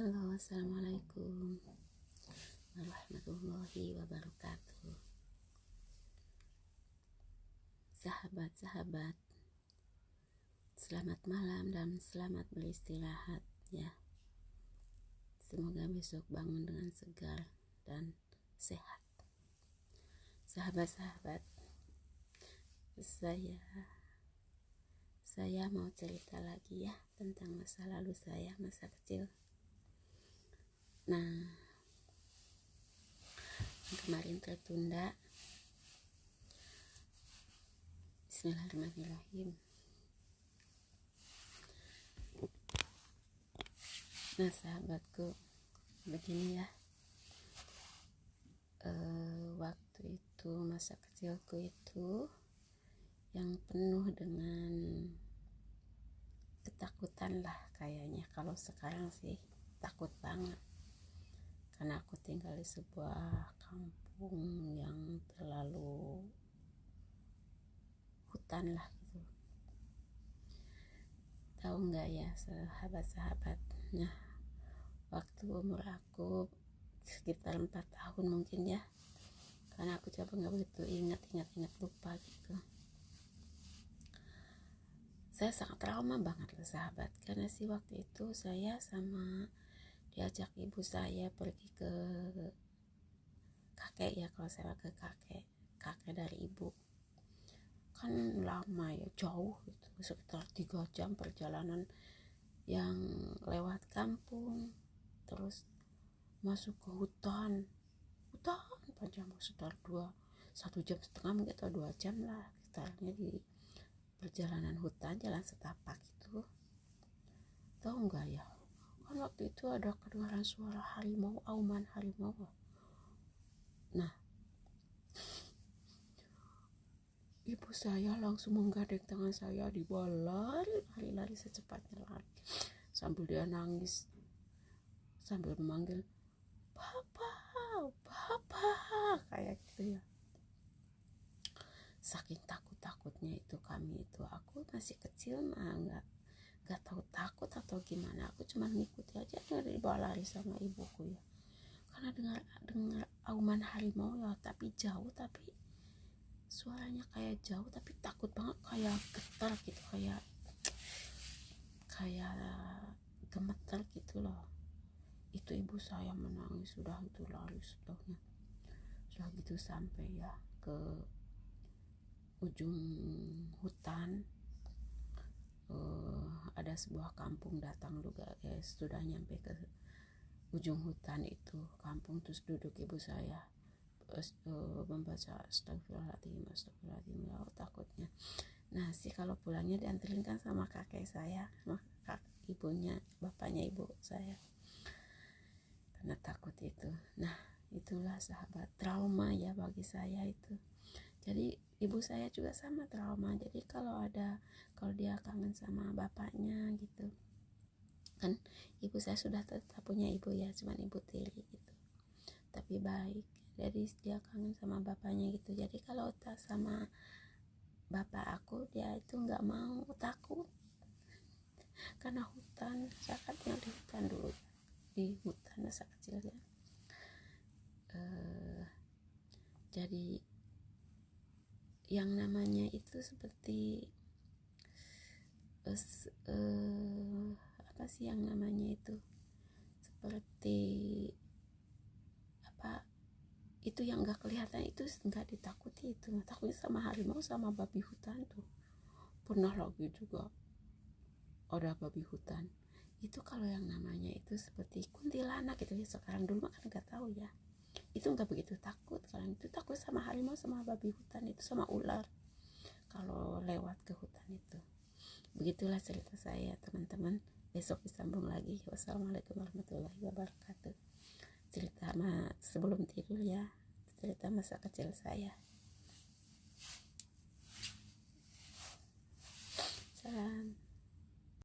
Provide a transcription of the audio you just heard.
Halo, assalamualaikum warahmatullahi wabarakatuh. Sahabat-sahabat, selamat malam dan selamat beristirahat ya. Semoga besok bangun dengan segar dan sehat. Sahabat-sahabat, saya mau cerita lagi ya tentang masa lalu saya, masa kecil. Nah, kemarin tertunda. Bismillahirrahmanirrahim. Nah, sahabatku, begini ya. Waktu itu masa kecilku itu yang penuh dengan ketakutan lah kayaknya. Kalau sekarang sih takut banget, karena aku tinggal di sebuah kampung yang terlalu hutan lah gitu. Tahu nggak ya sahabat-sahabat? Nah, waktu umur aku sekitar 4 tahun mungkin ya, karena aku coba nggak begitu ingat lupa gitu. Saya sangat trauma banget loh sahabat, karena sih waktu itu saya diajak ibu saya pergi ke kakek ya. Kalau saya ke kakek dari ibu kan lama ya, jauh gitu, sekitar 3 jam perjalanan, yang lewat kampung terus masuk ke hutan panjang, sekitar 1,5 jam mungkin, atau 2 jam lah sekitarnya di perjalanan hutan, jalan setapak itu. Tahu nggak ya, kan waktu itu ada kedengaran suara harimau, auman harimau. Nah, ibu saya langsung menggandeng tangan saya, dibawa lari secepatnya lari, sambil dia nangis, sambil memanggil papa kayak gitu ya. Saking takutnya itu kami itu, aku masih kecil mah nggak tahu takut atau gimana, aku cuma ngikuti aja, dibawa lari sama ibuku ya. Karena dengar auman harimau ya, tapi jauh, tapi suaranya kayak jauh, tapi takut banget, kayak getar gitu, kayak gemeter gitu loh. Itu ibu saya menangis, sudah itu lari sudah gitu sampai ya ke ujung hutan. Ada sebuah kampung, datang juga guys, sudah nyampe ke ujung hutan itu kampung, terus duduk ibu saya membaca astagfirullahaladzim ya, takutnya. Nah sih, kalau pulangnya dianterin kan sama kakek saya, sama ibunya, bapaknya ibu saya, karena takut itu. Nah, itulah sahabat, trauma ya bagi saya itu. Jadi ibu saya juga sama trauma. Jadi kalau dia kangen sama bapaknya gitu kan, ibu saya sudah tetap punya ibu ya, cuman ibu tiri gitu, tapi baik. Jadi dia kangen sama bapaknya gitu. Jadi kalau tak sama bapak aku, dia itu nggak mau, takut, karena hutan, sakatnya di hutan dulu, di hutan masa kecilnya. Jadi yang namanya itu seperti apa sih yang namanya itu, seperti apa itu yang nggak kelihatan, itu nggak ditakuti, itu takutnya sama harimau sama babi hutan tuh. Pernah lagi juga ada babi hutan itu. Kalau yang namanya itu seperti kuntilanak gitu ya, sekarang, dulu kan nggak tahu ya, itu nggak begitu takut. Kalau itu takut sama harimau sama babi hutan itu, sama ular kalau lewat ke hutan itu. Begitulah cerita saya teman-teman. Besok disambung lagi. Wassalamualaikum warahmatullahi wabarakatuh. Cerita sebelum tidur ya, cerita masa kecil saya. Salam.